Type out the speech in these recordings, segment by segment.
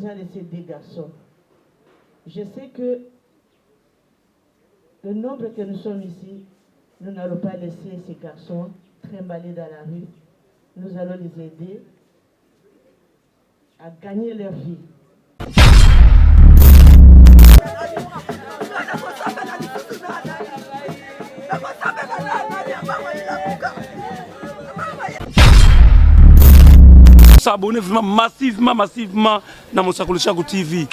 nous a laissé des garçons. Je sais que le nombre que nous sommes ici, nous n'allons pas laisser ces garçons trimballer dans la rue. Nous allons les aider à gagner leur vie. S'abonner vraiment massivement dans Moussakoli Chako TV.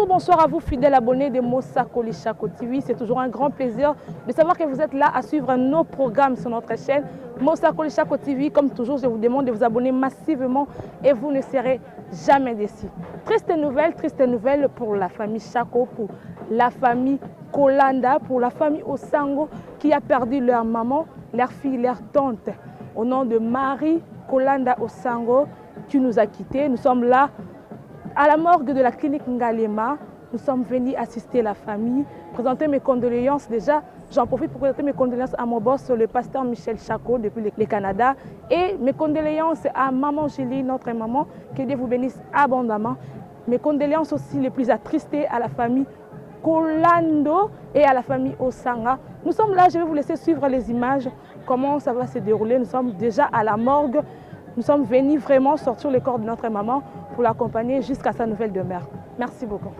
Bonsoir à vous fidèles abonnés de Moussakoli Chako TV. C'est toujours un grand plaisir de savoir que vous êtes là à suivre nos programmes sur notre chaîne Moussakoli Chako TV. Comme toujours, je vous demande de vous abonner massivement et vous ne serez jamais déçus. Triste nouvelle pour la famille Chako, pour la famille Kolanda, pour la famille Osango qui a perdu leur maman, leur fille, leur tante. Au nom de Marie Kolanda Osango qui nous a quittés, nous sommes là à la morgue de la clinique Ngalema. Nous sommes venus assister la famille, présenter mes condoléances. Déjà, j'en profite pour présenter mes condoléances à mon boss, le pasteur Michel Chako, depuis le Canada. Et mes condoléances à maman Julie, notre maman, que Dieu vous bénisse abondamment. Mes condoléances aussi les plus attristées à la famille Kolando et à la famille Osanga. Nous sommes là, je vais vous laisser suivre les images, comment ça va se dérouler. Nous sommes déjà à la morgue. Nous sommes venus vraiment sortir le corps de notre maman pour l'accompagner jusqu'à sa nouvelle demeure. Merci beaucoup.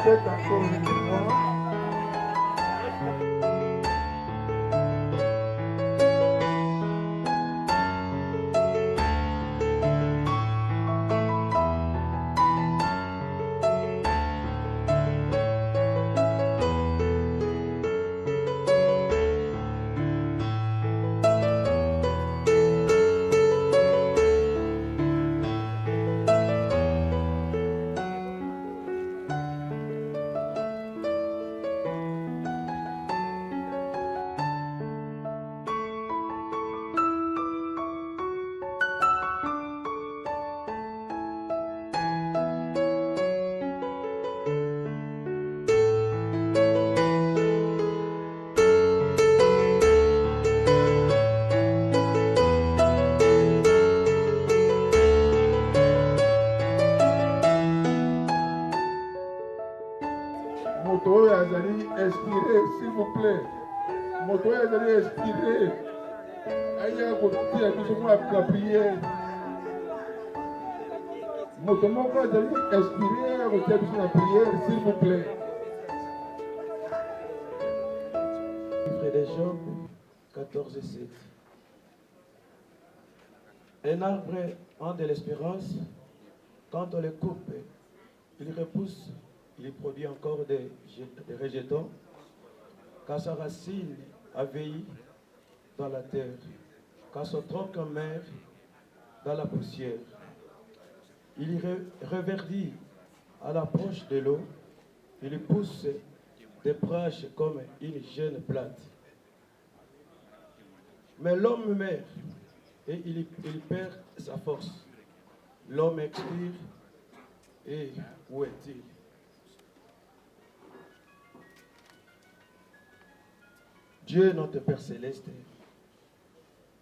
Encore une fois. Azali, inspiré, s'il vous plaît. Moto Azali, inspiré. Aïe, à côté, la prière. Moto Azali, inspiré, à côté de la prière, s'il vous plaît. Livre de Job 14:7. Un arbre a de l'espérance. Quand on le coupe, il repousse, il produit encore des rejetons, car sa racine a veillé dans la terre, car son tronc meurt dans la poussière. Il reverdit à l'approche de l'eau, il pousse des branches comme une jeune plante. Mais l'homme meurt et il perd sa force. L'homme expire et où est-il? Dieu, notre Père Céleste,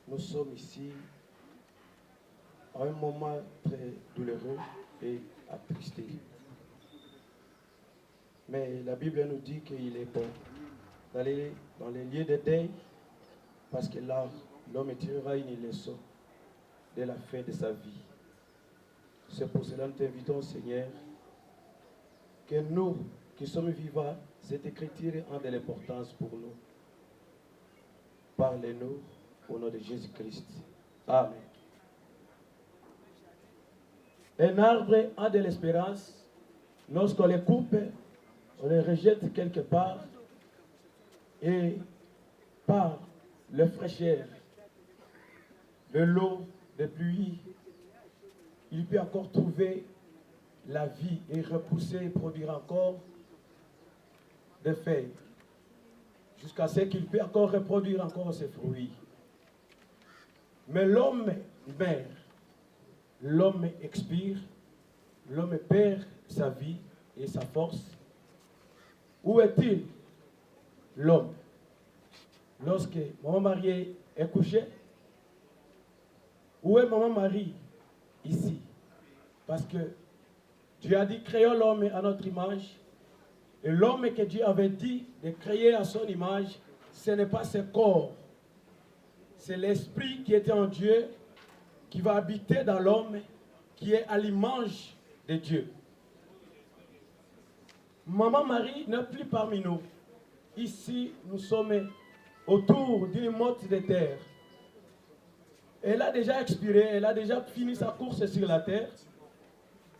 nous sommes ici à un moment très douloureux et attristé. Mais la Bible nous dit qu'il est bon d'aller dans les lieux de deuil parce que là, l'homme tirera une leçon de la fin de sa vie. C'est pour cela que nous t'invitons, Seigneur, que nous qui sommes vivants, cette écriture a de l'importance pour nous. Parlez-nous au nom de Jésus-Christ. Amen. Un arbre a de l'espérance. Lorsqu'on les coupe, on les rejette quelque part et par le fraîcheur, de l'eau, de pluie, il peut encore trouver la vie et repousser et produire encore des feuilles jusqu'à ce qu'il peut encore reproduire encore ses fruits. Mais l'homme meurt, l'homme expire, l'homme perd sa vie et sa force. Où est-il, l'homme? Lorsque maman Marie est couchée, où est maman Marie? Ici. Parce que Dieu a dit créons l'homme à notre image. Et l'homme que Dieu avait dit de créer à son image, ce n'est pas ce corps. C'est l'esprit qui était en Dieu, qui va habiter dans l'homme, qui est à l'image de Dieu. Maman Marie n'est plus parmi nous. Ici, nous sommes autour d'une motte de terre. Elle a déjà expiré, elle a déjà fini sa course sur la terre.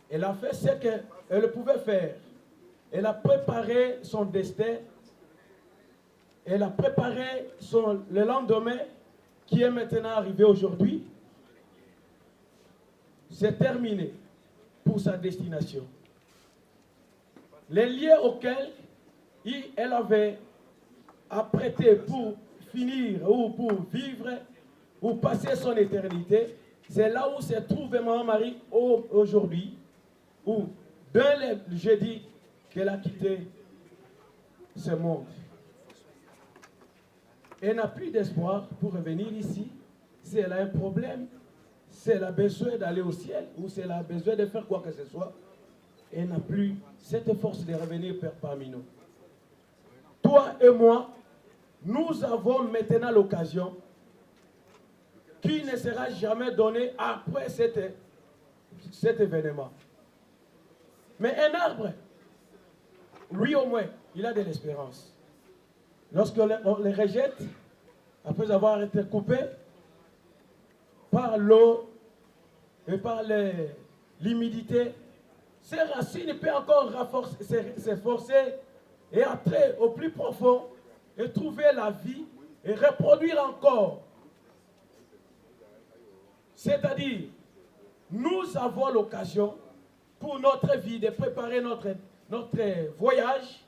Elle a fait ce qu'elle pouvait faire. Elle a préparé son destin. Elle a préparé le lendemain qui est maintenant arrivé aujourd'hui. C'est terminé pour sa destination. Les lieux auxquels elle avait apprêté pour finir ou pour vivre ou passer son éternité, c'est là où se trouve Maman Marie aujourd'hui, où dans le jeudi qu'elle a quitté ce monde. Elle n'a plus d'espoir pour revenir ici. Si elle a un problème, si elle a besoin d'aller au ciel ou si elle a besoin de faire quoi que ce soit, elle n'a plus cette force de revenir parmi nous. Toi et moi, nous avons maintenant l'occasion qui ne sera jamais donnée après cet événement. Mais un arbre, lui au moins, il a de l'espérance. Lorsqu'on les rejette, après avoir été coupé par l'eau et par l'humidité, ses racines peuvent encore s'efforcer et entrer au plus profond et trouver la vie et reproduire encore. C'est-à-dire, nous avons l'occasion pour notre vie de préparer notre voyage.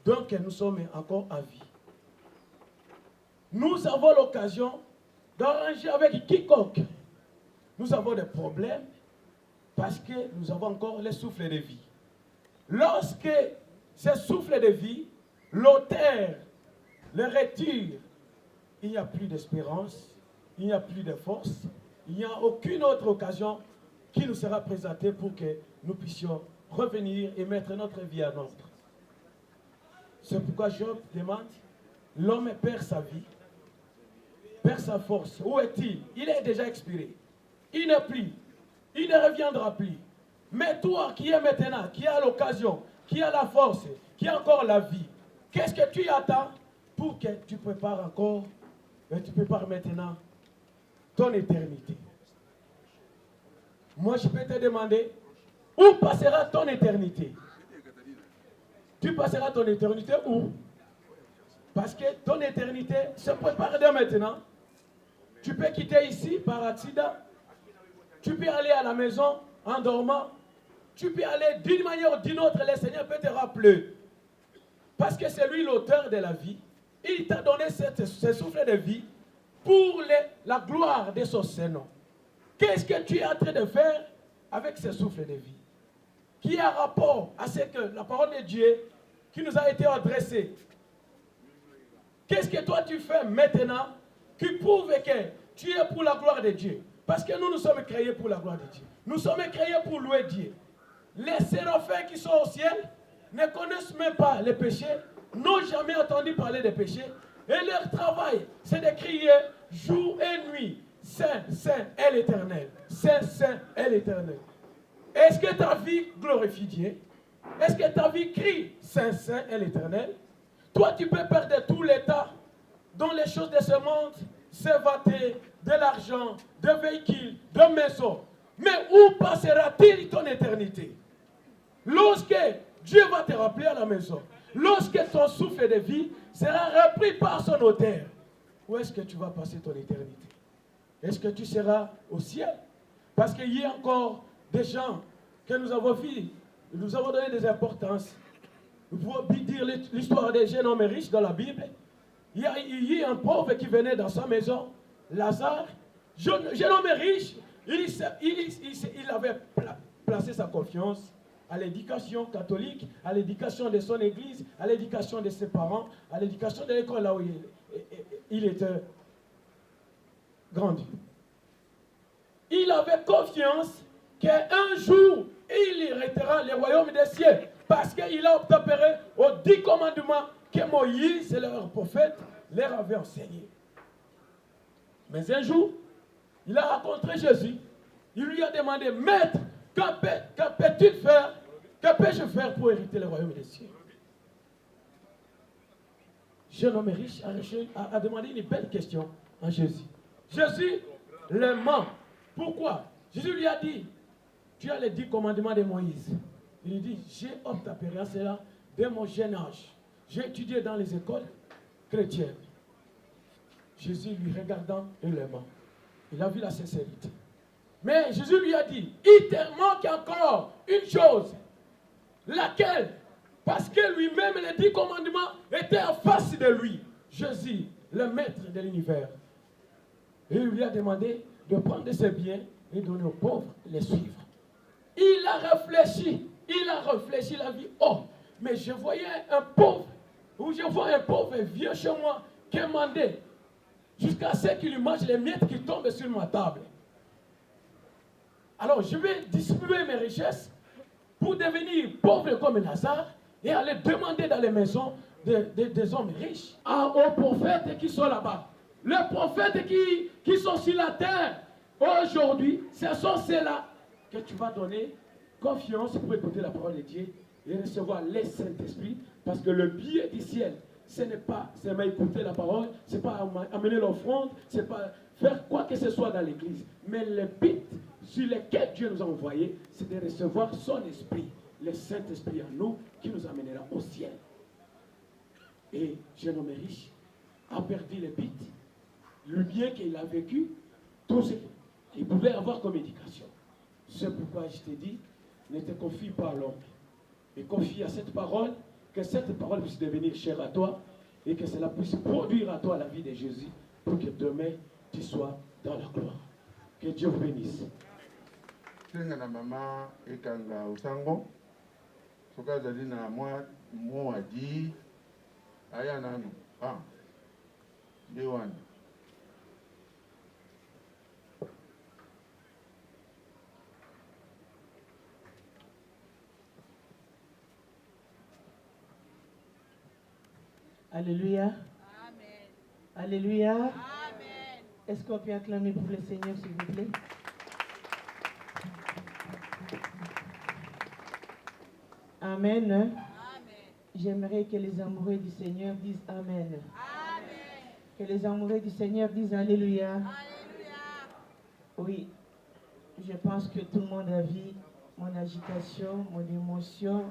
Donc nous sommes encore à vie. Nous avons l'occasion d'arranger avec quiconque. Nous avons des problèmes parce que nous avons encore le souffle de vie. Lorsque ce souffle de vie, l'auteur le retire, il n'y a plus d'espérance, il n'y a plus de force, il n'y a aucune autre occasion qui nous sera présentée pour que nous puissions revenir et mettre notre vie à notre. C'est pourquoi Job demande, l'homme perd sa vie, perd sa force. Où est-il? Il est déjà expiré. Il n'est plus. Il ne reviendra plus. Mais toi qui es maintenant, qui as l'occasion, qui as la force, qui as encore la vie, qu'est-ce que tu attends pour que tu prépares encore, tu prépares maintenant ton éternité? Moi, je peux te demander, où passera ton éternité? Tu passeras ton éternité où? Parce que ton éternité se prépare dès maintenant. Tu peux quitter ici par accident. Tu peux aller à la maison en dormant. Tu peux aller d'une manière ou d'une autre. Le Seigneur peut te rappeler. Parce que c'est lui l'auteur de la vie. Il t'a donné ce souffle de vie pour la gloire de son Seigneur. Qu'est-ce que tu es en train de faire avec ce souffle de vie? Qui a rapport à ce que la parole de Dieu qui nous a été adressée. Qu'est-ce que toi tu fais maintenant qui prouve que tu es pour la gloire de Dieu? Parce que nous sommes créés pour la gloire de Dieu. Nous sommes créés pour louer Dieu. Les séraphins qui sont au ciel ne connaissent même pas les péchés, n'ont jamais entendu parler des péchés. Et leur travail, c'est de crier jour et nuit, Saint, Saint est l'Éternel. Saint, Saint est l'Éternel. Est-ce que ta vie glorifie Dieu? Est-ce que ta vie crie Saint, Saint est l'Éternel? Toi, tu peux perdre tout l'état dans les choses de ce monde, s'évader de l'argent, de véhicules, de maisons. Mais où passera-t-il ton éternité? Lorsque Dieu va te rappeler à la maison, lorsque ton souffle de vie sera repris par son auteur, où est-ce que tu vas passer ton éternité? Est-ce que tu seras au ciel? Parce qu'il y a encore des gens que nous avons vus, nous avons donné des importances. Vous pouvez dire l'histoire des jeunes hommes riches dans la Bible. Il y a un pauvre qui venait dans sa maison, Lazare, jeune homme riche, il avait placé sa confiance à l'éducation catholique, à l'éducation de son église, à l'éducation de ses parents, à l'éducation de l'école là où il était grandi. Il avait confiance qu'un jour, il héritera le royaume des cieux, parce qu'il a obtempéré aux 10 commandements que Moïse, leur prophète, leur avait enseignés. Mais un jour, il a rencontré Jésus. Il lui a demandé, Maître, que peux-tu faire? Que peux-je faire pour hériter le royaume des cieux? Jeune homme riche a demandé une belle question à Jésus. Jésus le ment. Pourquoi? Jésus lui a dit, tu as les 10 commandements de Moïse. Il lui dit, j'ai obtempéré à cela dès mon jeune âge. J'ai étudié dans les écoles chrétiennes. Jésus lui regardant et le ment. Il a vu la sincérité. Mais Jésus lui a dit, il te manque encore une chose. Laquelle? Parce que lui-même, les 10 commandements étaient en face de lui. Jésus, le maître de l'univers. Et il lui a demandé de prendre ses biens et donner aux pauvres, les suivre. Il a réfléchi, il a dit, oh, mais je voyais un pauvre, ou je vois un pauvre vieux chez moi quémander, jusqu'à ce qu'il lui mange les miettes qui tombent sur ma table. Alors je vais distribuer mes richesses pour devenir pauvre comme Lazare et aller demander dans les maisons des hommes riches, aux prophètes qui sont là-bas. Les prophètes qui sont sur la terre aujourd'hui, ce sont ceux-là que tu vas donner confiance pour écouter la parole de Dieu et recevoir le Saint-Esprit, parce que le billet du ciel, ce n'est pas seulement écouter la parole, ce n'est pas amener l'offrande, ce n'est pas faire quoi que ce soit dans l'église, mais le but sur lequel Dieu nous a envoyés, c'est de recevoir son esprit, le Saint-Esprit en nous, qui nous amènera au ciel. Et jeune homme riche a perdu le but, le bien qu'il a vécu, tout ce qu'il pouvait avoir comme éducation. C'est pourquoi je te dis, ne te confie pas à l'homme, mais confie à cette parole, que cette parole puisse devenir chère à toi et que cela puisse produire à toi la vie de Jésus pour que demain tu sois dans la gloire. Que Dieu vous bénisse. Senga na mama ekanga usango soka zali na mwa adi aya nanu Dewan. Alléluia. Amen. Alléluia. Amen. Est-ce qu'on peut acclamer pour le Seigneur, s'il vous plaît? Amen. Amen. J'aimerais que les amoureux du Seigneur disent Amen. Amen. Que les amoureux du Seigneur disent Alléluia. Alléluia. Oui, je pense que tout le monde a vu mon agitation, mon émotion,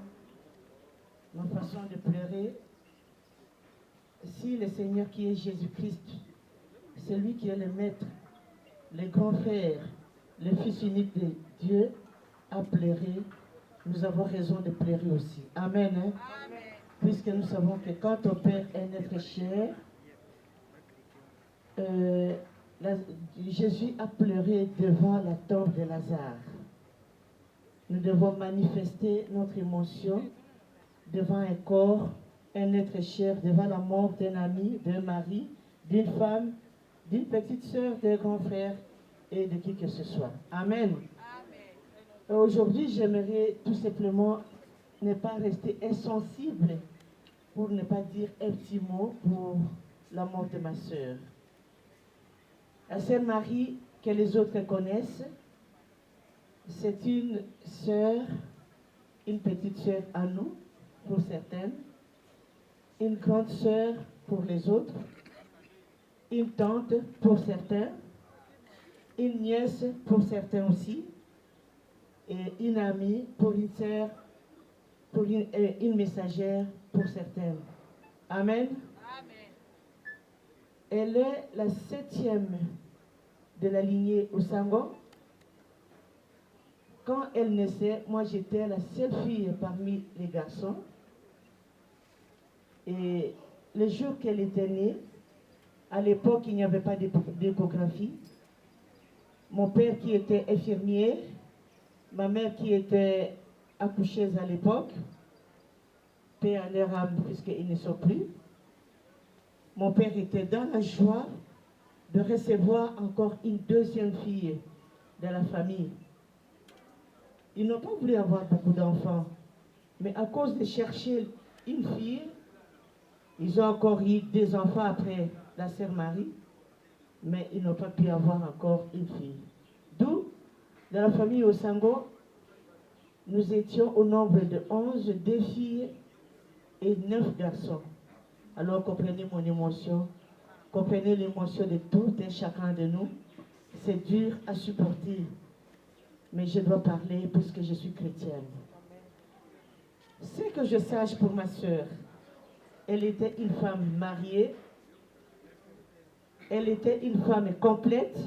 ma façon de pleurer. Si le Seigneur qui est Jésus-Christ, celui qui est le Maître, le grand frère, le Fils unique de Dieu, a pleuré, nous avons raison de pleurer aussi. Amen. Hein? Amen. Puisque nous savons que quand on perd un être cher, Jésus a pleuré devant la tombe de Lazare. Nous devons manifester notre émotion devant un corps, un être cher, devant la mort d'un ami, d'un mari, d'une femme, d'une petite sœur, d'un grand frère et de qui que ce soit. Amen. Aujourd'hui, j'aimerais tout simplement ne pas rester insensible, pour ne pas dire un petit mot pour la mort de ma sœur. La sœur Marie, que les autres connaissent, c'est une sœur, une petite sœur à nous, pour certaines, une grande sœur pour les autres, une tante pour certains, une nièce pour certains aussi, et une amie pour une sœur, pour une messagère pour certaines. Amen. Amen. Elle est la 7e de la lignée Osango. Quand elle naissait, moi j'étais la seule fille parmi les garçons. Et le jour qu'elle était née, à l'époque il n'y avait pas d'échographie. Mon père qui était infirmier, ma mère qui était accoucheuse à l'époque, paix à leur âme puisqu'ils ne sont plus. Mon père était dans la joie de recevoir encore une 2e fille de la famille. Ils n'ont pas voulu avoir beaucoup d'enfants, mais à cause de chercher une fille, ils ont encore eu 2 enfants après la sœur Marie, mais ils n'ont pas pu avoir encore une fille. D'où, dans la famille Osango, nous étions au nombre de 11, 2 filles et 9 garçons. Alors comprenez mon émotion, comprenez l'émotion de tout et chacun de nous. C'est dur à supporter, mais je dois parler puisque je suis chrétienne. C'est que je sache pour ma sœur, elle était une femme mariée, elle était une femme complète,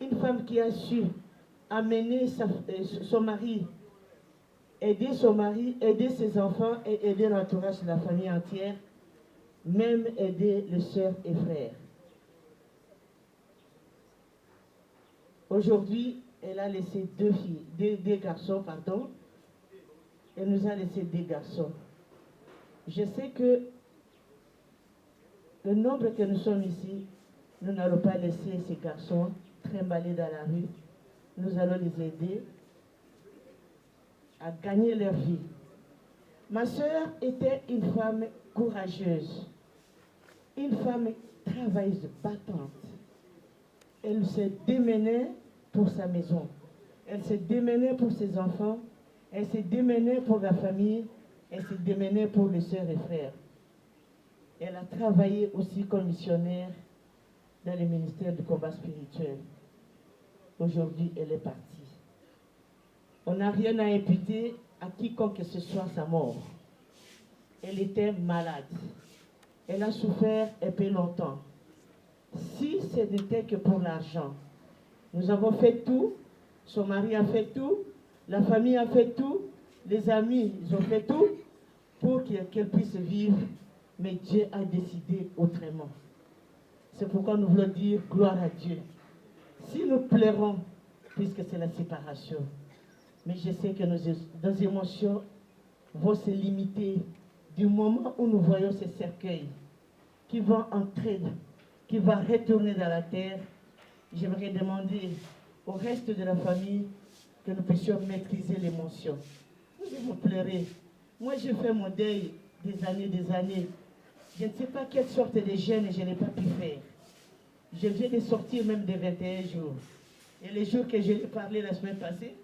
une femme qui a su amener son mari, aider son mari, aider ses enfants et aider l'entourage de la famille entière, même aider les sœurs et frères. Aujourd'hui, elle a laissé 2 filles, 2 garçons, pardon. Elle nous a laissé 2 garçons. Je sais que le nombre que nous sommes ici, nous n'allons pas laisser ces garçons trimballer dans la rue. Nous allons les aider à gagner leur vie. Ma sœur était une femme courageuse, une femme travailleuse, battante. Elle se démenait pour sa maison, elle se démenait pour ses enfants, elle se démenait pour la famille, elle se démenait pour les sœurs et frères. Elle a travaillé aussi comme missionnaire dans le ministère du combat spirituel. Aujourd'hui, elle est partie. On n'a rien à imputer à quiconque que ce soit sa mort. Elle était malade. Elle a souffert un peu longtemps. Si ce n'était que pour l'argent, nous avons fait tout, son mari a fait tout, la famille a fait tout, les amis, ils ont fait tout pour qu'elle puisse vivre, mais Dieu a décidé autrement. C'est pourquoi nous voulons dire gloire à Dieu. Si nous pleurons, puisque c'est la séparation, mais je sais que nos émotions vont se limiter du moment où nous voyons ces cercueils qui vont entrer, qui vont retourner dans la terre. J'aimerais demander au reste de la famille que nous puissions maîtriser l'émotion. Nous devons pleurer. Moi, j'ai fait mon deuil des années. Je ne sais pas quelle sorte de jeûne je n'ai pas pu faire. Je viens de sortir même de 21 jours. Et les jours que je lui ai parlé la semaine passée,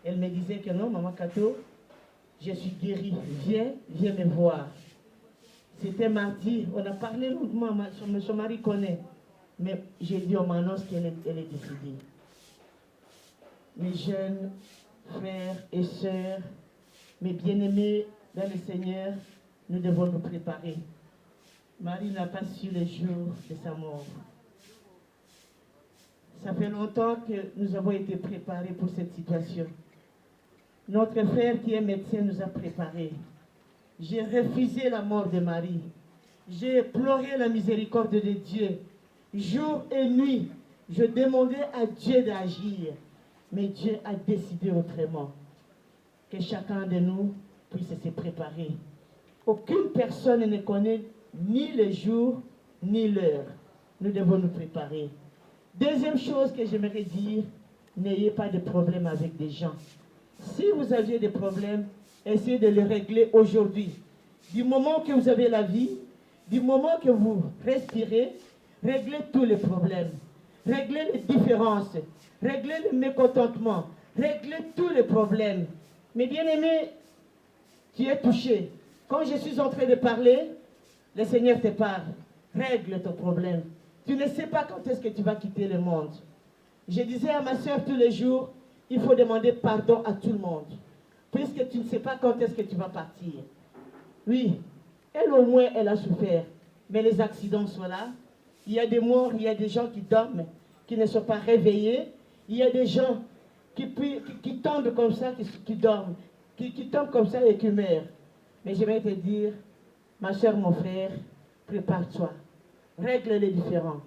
elle me disait que non, maman Kato, je suis guérie. Viens me voir. C'était mardi, on a parlé longuement, son mari connaît. Mais j'ai dit, on m'annonce qu'elle est décédée. Mes jeunes frères et sœurs, mes bien-aimés dans le Seigneur, nous devons nous préparer. Marie n'a pas su le jour de sa mort. Ça fait longtemps que nous avons été préparés pour cette situation. Notre frère qui est médecin nous a préparés. J'ai refusé la mort de Marie. J'ai pleuré la miséricorde de Dieu. Jour et nuit, je demandais à Dieu d'agir. Mais Dieu a décidé autrement. Que chacun de nous puisse se préparer. Aucune personne ne connaît ni le jour, ni l'heure. Nous devons nous préparer. Deuxième chose que j'aimerais dire, n'ayez pas de problème avec des gens. Si vous aviez des problèmes, essayez de les régler aujourd'hui. Du moment que vous avez la vie, du moment que vous respirez, réglez tous les problèmes. Réglez les différences. Réglez le mécontentement. Réglez tous les problèmes. Mais bien-aimé, tu es touché. Quand je suis en train de parler, le Seigneur te parle. Règle ton problème. Tu ne sais pas quand est-ce que tu vas quitter le monde. Je disais à ma soeur tous les jours, il faut demander pardon à tout le monde. Puisque tu ne sais pas quand est-ce que tu vas partir. Oui, elle au moins, elle a souffert. Mais les accidents sont là. Il y a des morts, il y a des gens qui dorment, qui ne sont pas réveillés. Il y a des gens qui tombent comme ça, qui dorment, qui tombent comme ça et qui meurent. Mais je vais te dire, ma soeur, mon frère, prépare-toi. Règle les différends.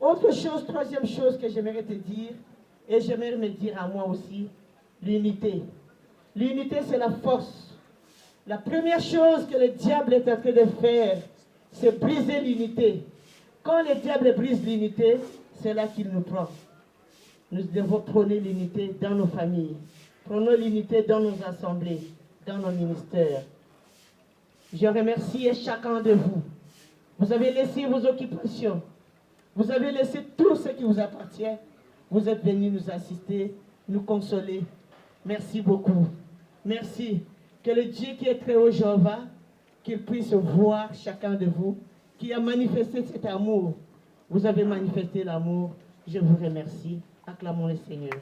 Autre chose, troisième chose que j'aimerais te dire, et j'aimerais me dire à moi aussi, l'unité. L'unité, c'est la force. La première chose que le diable est en train de faire, c'est briser l'unité. Quand le diable brise l'unité, c'est là qu'il nous prend. Nous devons prôner l'unité dans nos familles. Prenons l'unité dans nos assemblées, dans nos ministères. Je remercie chacun de vous. Vous avez laissé vos occupations. Vous avez laissé tout ce qui vous appartient. Vous êtes venus nous assister, nous consoler. Merci beaucoup. Merci. Que le Dieu qui est très haut, Jéhovah, qu'il puisse voir chacun de vous, qui a manifesté cet amour. Vous avez manifesté l'amour. Je vous remercie. Acclamons le Seigneur.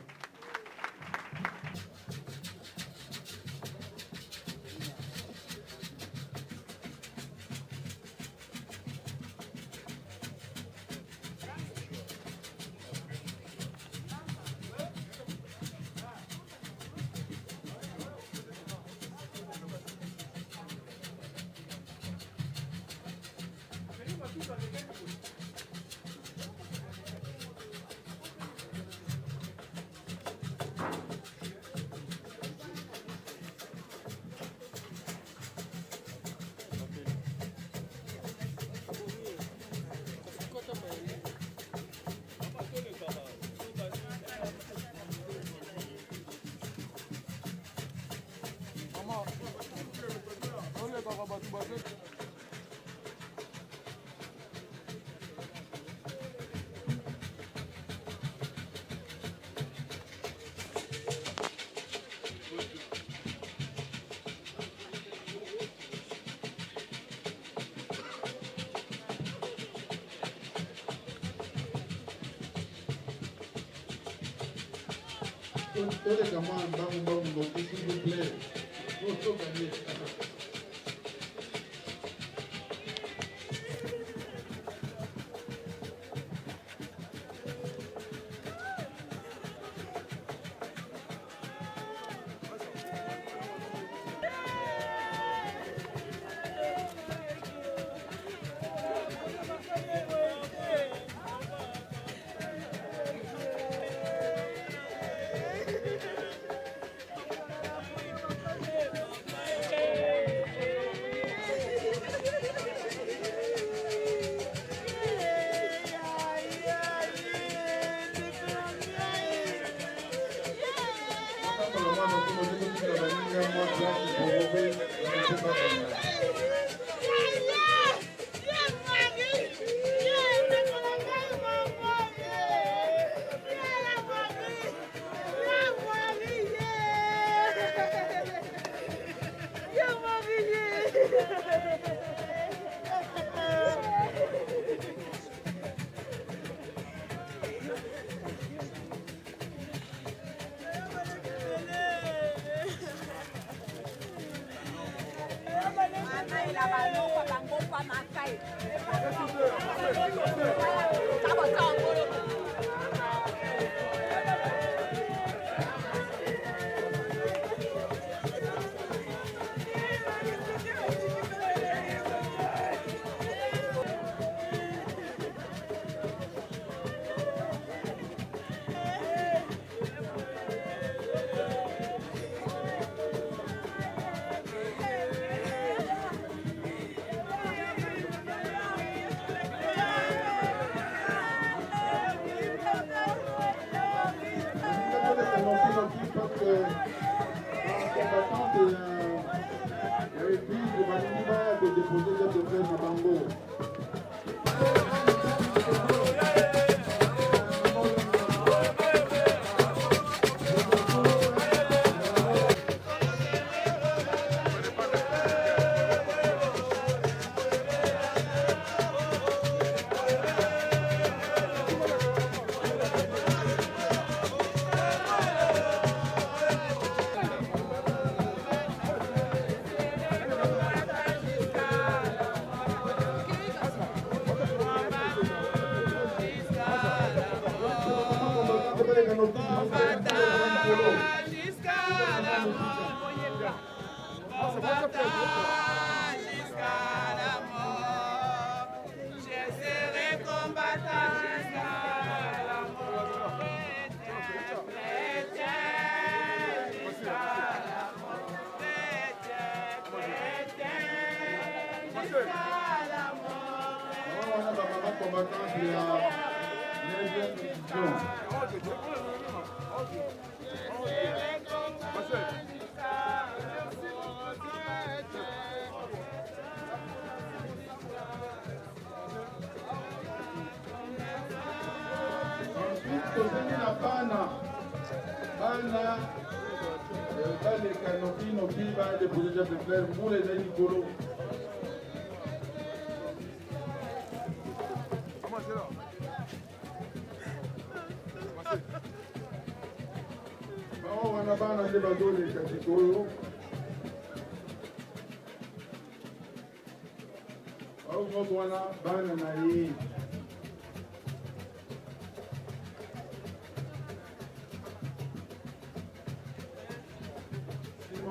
S'il vous plaît.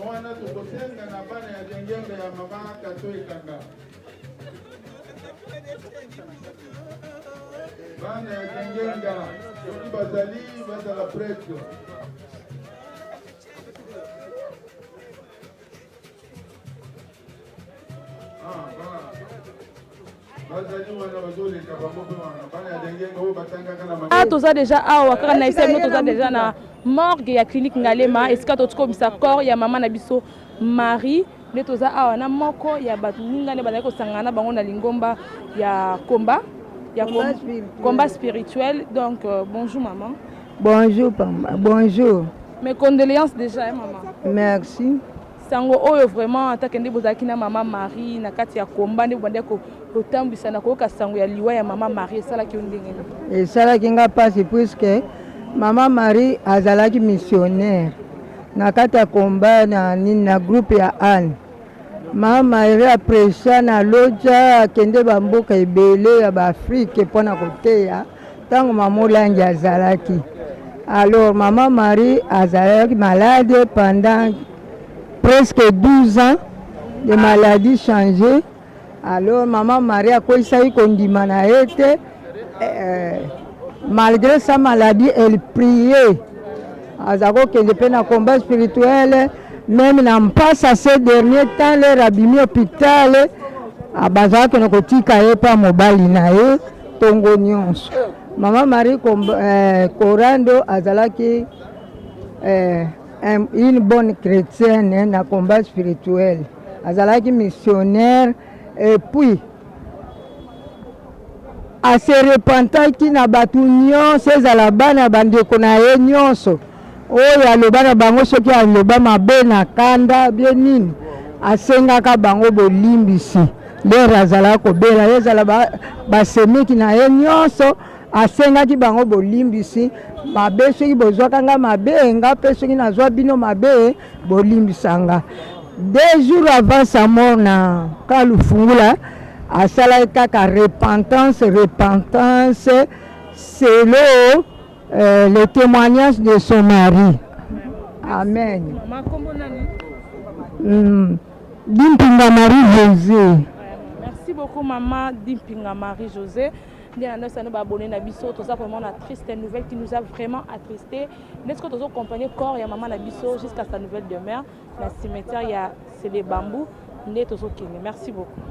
Mwana tukosenga na bana ya jengenga ya mama katoi kanga. Bana ya jengenga, soki bazali bazala preto. Toza déjà awa kaka na isema toza déjà na morgue ya clinique Ngalema esika totiko bisa corps ya mama na biso Marie ne toza awa na moko ya baninga ne bazali kosangana bango na lingomba ya combat spirituel. Donc bonjour maman. Bonjour papa. Bonjour. Mes condoléances déjà maman. Merci. Sango oyo vraiment atakende bozaki na mama Marie na kati ya komba nde bande ko otambisa na koka sango ya liwa ya mama Marie sala ki ondengene. Et sala ki nga passe puisque mama Marie azalaki missionnaire na kati ya komba na groupe ya Anne. Mama Marie apresha na loja akende bamboka ebele ya Afrique pona koteya tango mamolangi azalaki. Alors mama Marie azalaki malade pendant presque 12 ans de maladie changée. Alors maman Marie a koisaki kondima na ete malgré sa maladie elle priait. Azako kende pe na combat spirituel même na mpasa ces derniers temps les rabimi hôpital abazaki na kotika ye pa mobali na ye tongo nyonso. Maman Marie Korando azalaki une bonne chrétienne na combat spirituel. Azalaki missionnaire et puis a se repentaki na batu nyonso ezala bana bandeko na ye nyonso oyo aloba na bango soki aloba mabe na kanda bie nini asengaka bango bolimbisi lero azala kobela ye ezala basemiki na ye nyonso asengaki bango bolimbisi mabe soki bozwaka nga mabe nga mpe soki nazwa bino mabe bolimbisanga. 2 jours avant sa mort na Kalufungula asala kaka repentance selon le témoignage de son mari. Amen. Dimpinga Marie-José. Merci beaucoup maman Dimpinga Marie-José. Nous sommes abonnés à Bisso, tout ça vraiment la triste nouvelle qui nous a vraiment attristé. N'est-ce que nous avons accompagné corps et maman Bisso jusqu'à sa nouvelle demeure. La cimetière, il y a c'est les bambous. Merci beaucoup.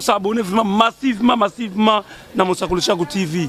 S'abonner vraiment massivement dans Moussa Kolishaku TV.